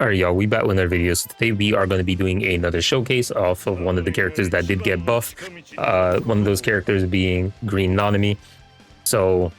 All right, y'all, we back with another video. So today we are going to be doing another showcase off of one of the characters that did get buffed. One of those characters being Green Nanami. So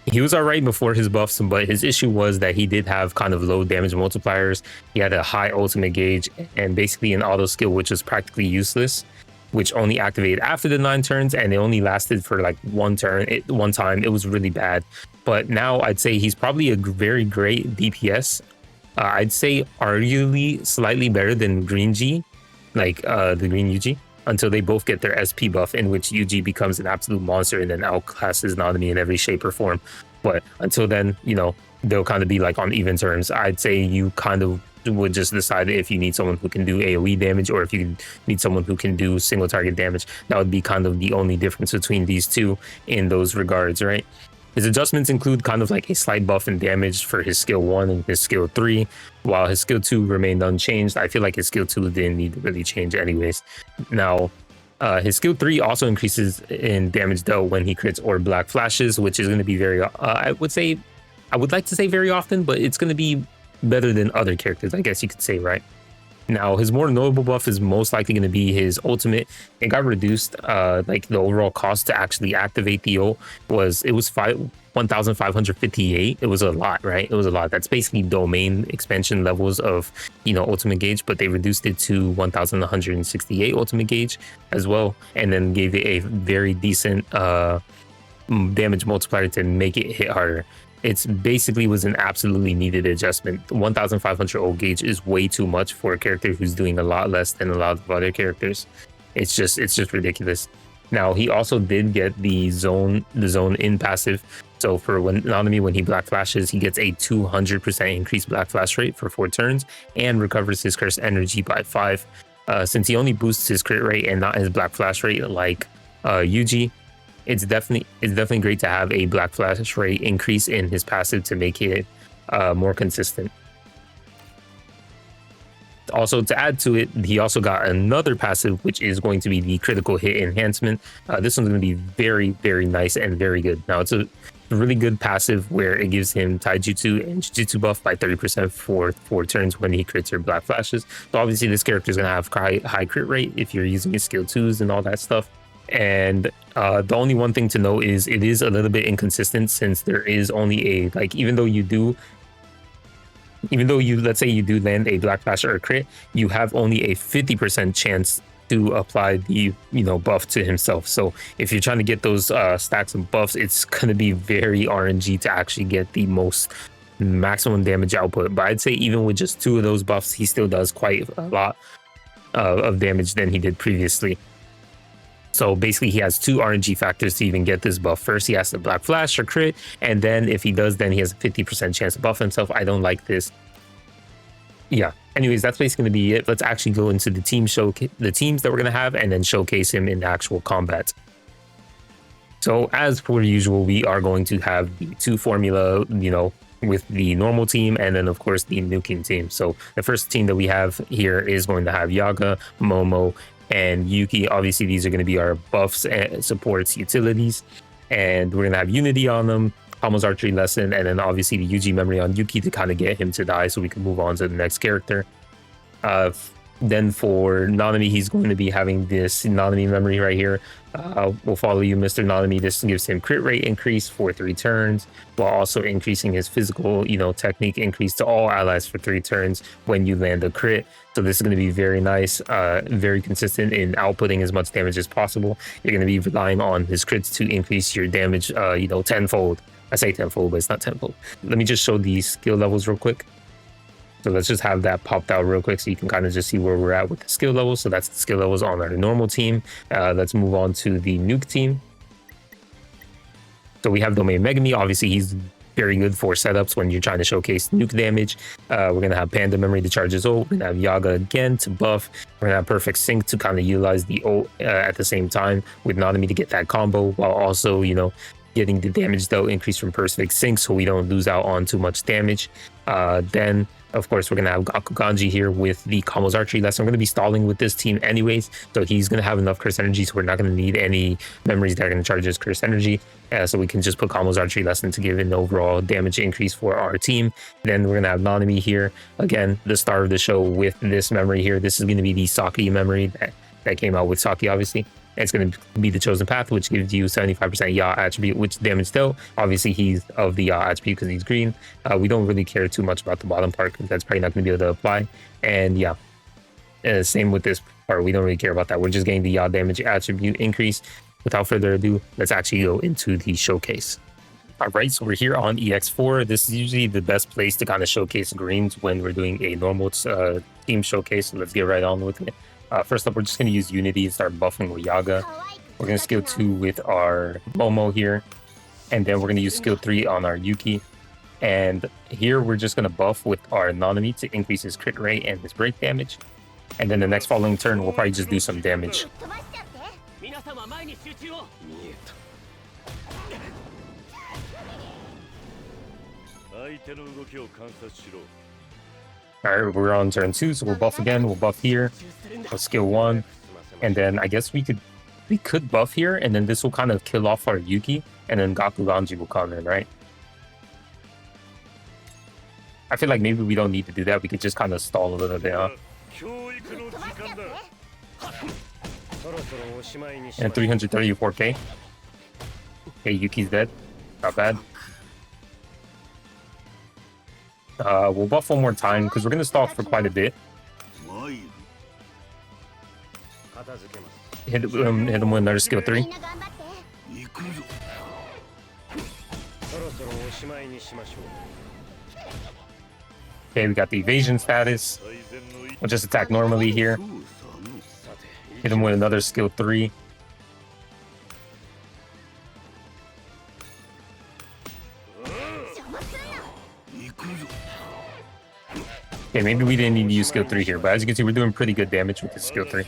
he was all right before his buffs, but his issue was that he did have kind of low damage multipliers. He had a high ultimate gauge and basically an auto skill, which was practically useless, which only activated after the 9 turns, and it only lasted for like one turn. One time. It was really bad. But now I'd say he's probably a very great DPS. I'd say arguably slightly better than Green G, like the Green UG, until they both get their SP buff, in which UG becomes an absolute monster and then outclasses Nanami in every shape or form. But until then, you know, they'll kind of be like on even terms. I'd say you kind of would just decide if you need someone who can do AoE damage or if you need someone who can do single target damage. That would be kind of the only difference between these two in those regards, right? His adjustments include kind of like a slight buff in damage for his skill 1 and his skill 3, while his skill 2 remained unchanged. I feel like his skill 2 didn't need to really change anyways. Now, his skill 3 also increases in damage dealt when he crits or black flashes, which is going to be very, I would like to say very often, but it's going to be better than other characters, I guess you could say, right? Now, his more notable buff is most likely going to be his ultimate. It got reduced, like the overall cost to actually activate the ult was 1,558. It was a lot, right? It was a lot. That's basically domain expansion levels of, you know, ultimate gauge, but they reduced it to 1,168 ultimate gauge as well, and then gave it a very decent damage multiplier to make it hit harder. It's basically was an absolutely needed adjustment. 1,500 ult gauge is way too much for a character who's doing a lot less than a lot of other characters. It's just ridiculous. Now, he also did get the zone in passive. So for when Nanami, when he black flashes, he gets a 200% increased black flash rate for 4 turns and recovers his cursed energy by 5. Since he only boosts his crit rate and not his black flash rate like UG, it's definitely great to have a black flash rate increase in his passive to make it more consistent. Also, to add to it, he also got another passive, which is going to be the critical hit enhancement. This one's going to be very, very nice and very good. Now, it's a really good passive where it gives him Taijutsu and Jujutsu buff by 30% for 4 turns when he crits or black flashes. So obviously, this character is going to have high crit rate if you're using his skill 2s and all that stuff. And the only one thing to note is it is a little bit inconsistent, since there is only a, like, even though you let's say you do land a black flash or a crit, you have only a 50% chance to apply the, you know, buff to himself. So if you're trying to get those stacks of buffs, it's going to be very RNG to actually get the most maximum damage output. But I'd say even with just 2 of those buffs, he still does quite a lot of damage than he did previously. So basically, he has 2 RNG factors to even get this buff. First, he has the black flash or crit, and then if he does, then he has a 50% chance to buff himself. I don't like this. Yeah. Anyways, that's basically going to be it. Let's actually go into the teams that we're going to have, and then showcase him in actual combat. So as per usual, we are going to have the 2 formula, you know, with the normal team, and then of course the nuking team. So the first team that we have here is going to have Yaga, Momo, and Yuki. Obviously, these are going to be our buffs and supports utilities, and we're going to have Unity on them, Almost Archery Lesson, and then obviously the UG memory on Yuki to kind of get him to die so we can move on to the next character. Then for Nanami, he's going to be having this Nanami memory right here. We'll follow you, Mr. Nanami. This gives him crit rate increase for 3 turns, while also increasing his physical, you know, technique increase to all allies for 3 turns when you land a crit. So this is going to be very nice, very consistent in outputting as much damage as possible. You're going to be relying on his crits to increase your damage, you know, tenfold. I say tenfold, but it's not tenfold. Let me just show these skill levels real quick. So let's just have that popped out real quick so you can kind of just see where we're at with the skill levels. So that's the skill levels on our normal team. Let's move on to the nuke team. So we have Domain Megami. Obviously, he's very good for setups when you're trying to showcase nuke damage. We're going to have Panda Memory to charge his ult. We're going to have Yaga again to buff. We're going to have Perfect Sync to kind of utilize the ult at the same time with Nanami to get that combo, while also, you know, getting the damage dealt increase from Perfect Sync so we don't lose out on too much damage. Then Of course, we're going to have Gakuganji here with the Kamo's Archery lesson. We're going to be stalling with this team anyways, so he's going to have enough curse energy, so we're not going to need any memories that are going to charge us curse energy. So we can just put Kamo's Archery lesson to give an overall damage increase for our team. Then we're going to have Nanami here, again, the star of the show with this memory here. This is going to be the Saki memory that came out with Saki, obviously. It's going to be the chosen path, which gives you 75% Ya attribute, which damage still. Obviously, he's of the Ya attribute because he's green. We don't really care too much about the bottom part because that's probably not going to be able to apply. And yeah, same with this part. We don't really care about that. We're just getting the Ya damage attribute increase. Without further ado, let's actually go into the showcase. All right, so we're here on EX4. This is usually the best place to kind of showcase greens when we're doing a normal team showcase. So let's get right on with it. First up, we're just going to use Unity and start buffing with Yaga. We're going to skill 2 with our Momo here. And then we're going to use skill 3 on our Yuki. And here we're just going to buff with our Nanami to increase his crit rate and his break damage. And then the next following turn, we'll probably just do some damage. Alright, we're on turn 2, so we'll buff again. We'll buff here. We'll skill 1. And then I guess we could buff here, and then this will kind of kill off our Yuki, and then Gakuganji will come in, right? I feel like maybe we don't need to do that. We could just kind of stall a little bit, huh? And 334k. Okay, Yuki's dead. Not bad. We'll buff one more time because we're going to stall for quite a bit. Hit him with another skill 3. Okay, we got the evasion status. We'll just attack normally here. Hit him with another skill 3. Okay, maybe we didn't need to use skill 3 here, but as you can see, we're doing pretty good damage with this skill 3.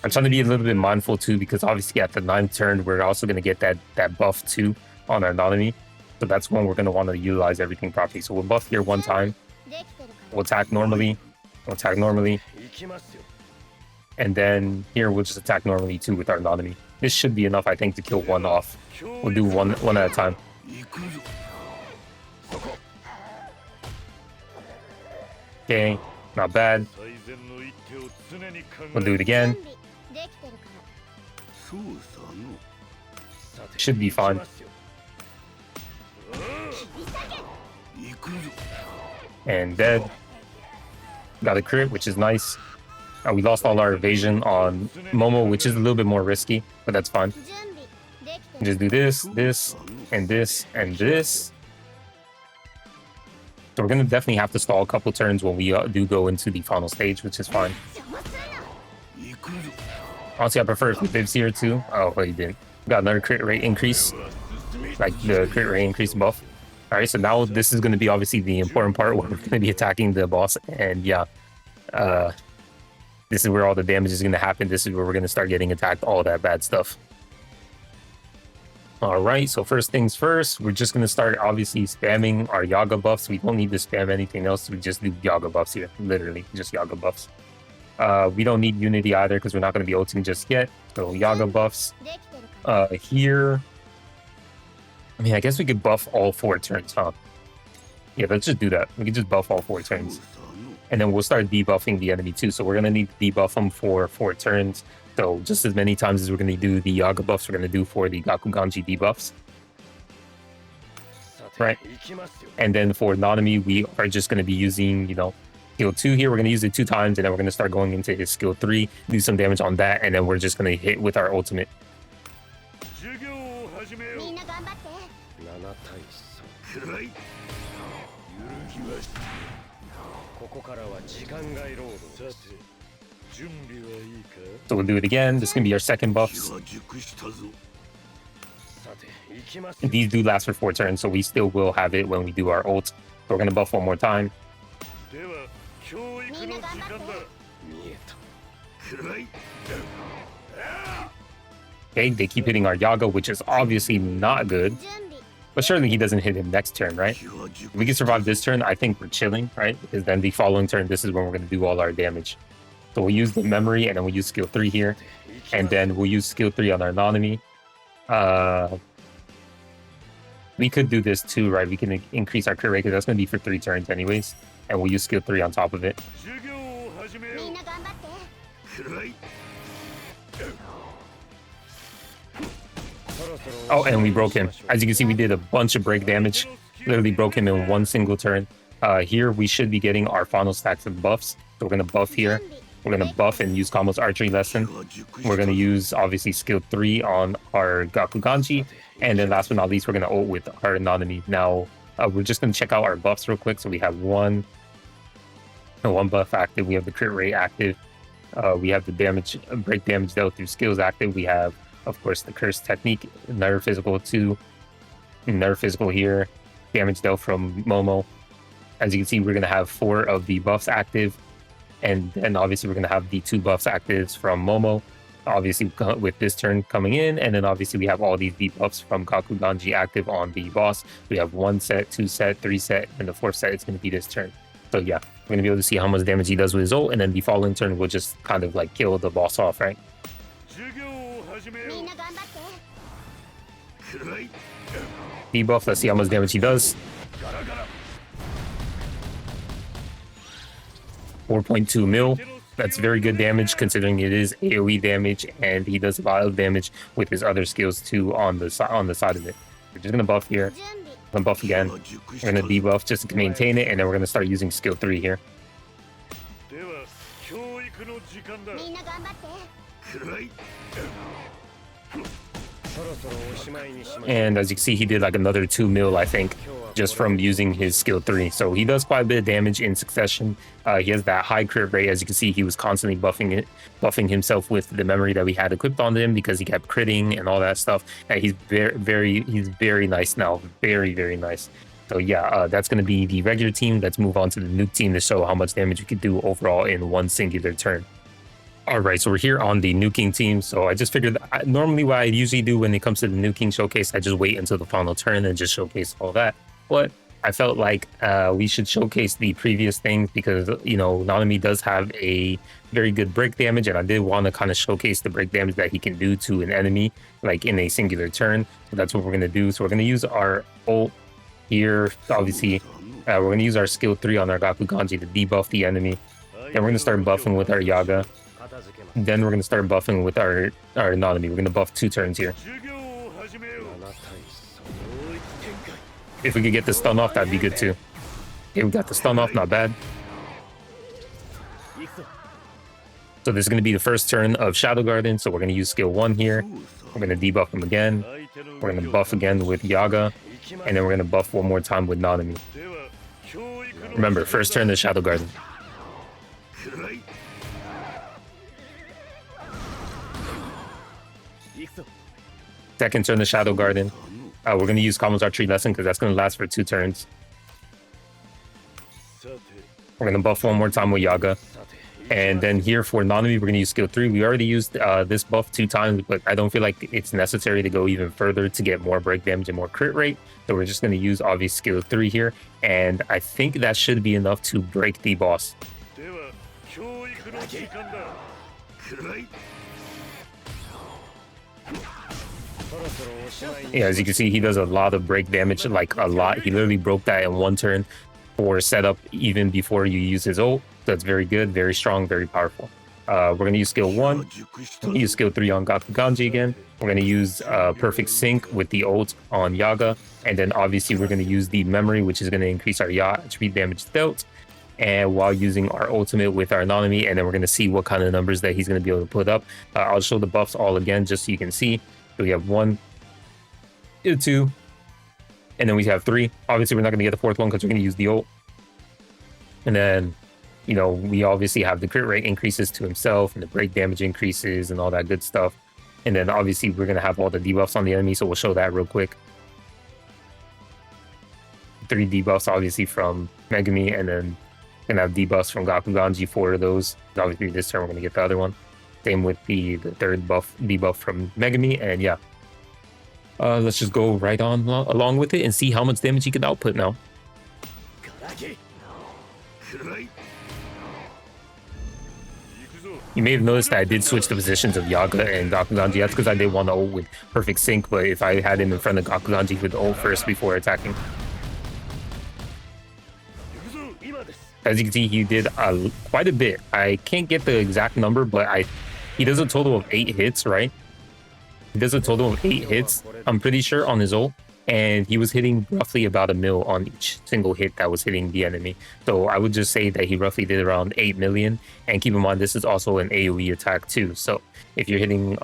I'm trying to be a little bit mindful too, because obviously at the 9th turn, we're also going to get that buff too on our Nanami. So that's when we're going to want to utilize everything properly. So we'll buff here one time. We'll attack normally. We'll attack normally. And then here we'll just attack normally too with our Nanami. This should be enough, I think, to kill one off. We'll do one at a time. Okay, not bad. We'll do it again. Should be fine. And dead. Got a crit, which is nice. We lost all our evasion on Momo, which is a little bit more risky, but that's fine. Just do this, this, and this, and this. So we're going to definitely have to stall a couple turns when we do go into the final stage, which is fine. Honestly, I prefer if the Bibs here too. Oh, wait, he didn't. Got another crit rate increase. Like the crit rate increase buff. Alright, so now this is going to be obviously the important part where we're going to be attacking the boss. And yeah, this is where all the damage is going to happen. This is where we're going to start getting attacked, all that bad stuff. Alright, so first things first, we're just going to start obviously spamming our Yaga buffs. We don't need to spam anything else. We just do Yaga buffs here. Literally, just Yaga buffs. We don't need Unity either because we're not going to be ulting just yet. So Yaga buffs. Here, I mean, I guess we could buff all 4 turns, huh? Yeah, let's just do that. We can just buff all 4 turns. And then we'll start debuffing the enemy too. So we're going to need to debuff them for 4 turns. So just as many times as we're going to do the Yaga buffs, we're going to do for the Gakuganji debuffs. Right? And then for Nanami, we are just going to be using, you know, skill 2 here. We're going to use it 2 times, and then we're going to start going into his skill 3, do some damage on that, and then we're just going to hit with our ultimate. So we'll do it again. This is going to be our second buffs. And these do last for 4 turns, so we still will have it when we do our ult. So we're going to buff one more time. Okay, they keep hitting our Yaga, which is obviously not good. But surely he doesn't hit him next turn, right? If we can survive this turn, I think we're chilling, right? Because then the following turn, this is when we're going to do all our damage. So we'll use the memory, and then we'll use skill 3 here. And then we'll use skill 3 on our Nanami. We could do this too, right? We can increase our crit rate, because that's going to be for 3 turns anyways. And we'll use skill 3 on top of it. Oh, and we broke him. As you can see, we did a bunch of break damage. Literally broke him in one single turn. Here, we should be getting our final stacks of buffs. So we're going to buff here. We're going to buff and use Combo's archery lesson. We're going to use, obviously, skill 3 on our Gakuganji. And then last but not least, we're going to ult with our Nanami. Now, we're just going to check out our buffs real quick. So we have one buff active. We have the crit rate active. We have the damage, break damage dealt through skills active. We have, of course, the curse technique, nerve physical 2, nerve physical here, damage dealt from Momo. As you can see, we're going to have 4 of the buffs active. And then obviously we're going to have the 2 buffs actives from Momo, obviously with this turn coming in. And then obviously we have all these debuffs from Gakuganji active on the boss. We have 1 set, 2 set, 3 set, and the 4th set is going to be this turn. So yeah, we're going to be able to see how much damage he does with his ult. And then the following turn will just kind of like kill the boss off, right? Debuff, let's see how much damage he does. 4.2 mil. That's very good damage considering it is AoE damage, and he does a lot of damage with his other skills too on the side of it. We're just gonna buff here. We're gonna buff again. We're gonna debuff just to maintain it, and then we're gonna start using skill 3 here. And as you can see, he did like another 2 mil, I think, just from using his skill 3. So he does quite a bit of damage in succession. He has that high crit rate. As you can see, he was constantly buffing himself with the memory that we had equipped on him because he kept critting and all that stuff. And he's very nice now. Very, very nice. So yeah, that's going to be the regular team. Let's move on to the nuke team to show how much damage we could do overall in one singular turn. All right, so we're here on the nuking team. So I just figured normally what I usually do when it comes to the nuking showcase, I just wait until the final turn and just showcase all that. But I felt like we should showcase the previous things because, you know, Nanami does have a very good break damage, and I did want to kind of showcase the break damage that he can do to an enemy, like in a singular turn. So that's what we're going to do. So we're going to use our ult here, obviously. We're going to use our skill 3 on our Gakuganji to debuff the enemy. Then we're going to start buffing with our Yaga. Then we're going to start buffing with our Nanami. We're going to buff 2 turns here. If we could get the stun off, that'd be good too. Okay, we got the stun off, not bad. So this is going to be the first turn of Shadow Garden. So we're going to use skill 1 here. We're going to debuff him again. We're going to buff again with Yaga. And then we're going to buff one more time with Nanami. Remember, first turn is Shadow Garden. Second turn is Shadow Garden. We're going to use Combo's archery lesson because that's going to last for 2 turns. We're going to buff one more time with Yaga. And then here for Nanami, we're going to use skill 3. We already used this buff 2 times, but I don't feel like it's necessary to go even further to get more break damage and more crit rate. So we're just going to use obvious skill 3 here. And I think that should be enough to break the boss. Yeah, as you can see, he does a lot of break damage, like a lot. He literally broke that in 1 turn for setup even before you use his ult. That's very good, very strong, very powerful. We're going to use skill 1. We're going to use skill 3 on Gakuganji again. We're going to use perfect sync with the ult on Yaga. And then obviously we're going to use the memory, which is going to increase our attribute damage dealt. And while using our ultimate with our Nanami, and then we're going to see what kind of numbers that he's going to be able to put up. I'll show the buffs all again just so you can see. So we have 1, 2, and then we have 3. Obviously, we're not going to get the 4th one because we're going to use the ult. And then, you know, we obviously have the crit rate increases to himself and the break damage increases and all that good stuff. And then obviously we're going to have all the debuffs on the enemy, so we'll show that real quick. 3 debuffs obviously from Megami, and then going to have debuffs from Gakuganji, 4 of those. Obviously this turn we're going to get the other one. Same with the 3rd debuff from Megami, and yeah. Let's just go right on along with it and see how much damage he can output now. You may have noticed that I did switch the positions of Yaga and Gakuganji. That's because I did want to ult with perfect sync, but if I had him in front of Gakuganji with ult first before attacking. As you can see, he did quite a bit. I can't get the exact number, but he does a total of 8 hits, right? He does a total of 8 hits, I'm pretty sure, on his ult. And he was hitting roughly about 1 mil on each single hit that was hitting the enemy. So I would just say that he roughly did around 8 million. And keep in mind, this is also an AoE attack too. So if you're hitting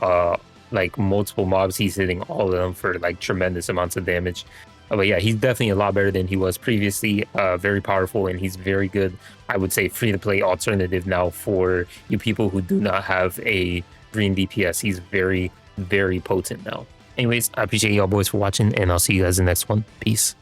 like multiple mobs, he's hitting all of them for like tremendous amounts of damage. But yeah, he's definitely a lot better than he was previously. Very powerful, and he's very good, I would say, free-to-play alternative now for you people who do not have a green DPS. He's very, very potent now. Anyways, I appreciate y'all boys for watching, and I'll see you guys in the next one. Peace.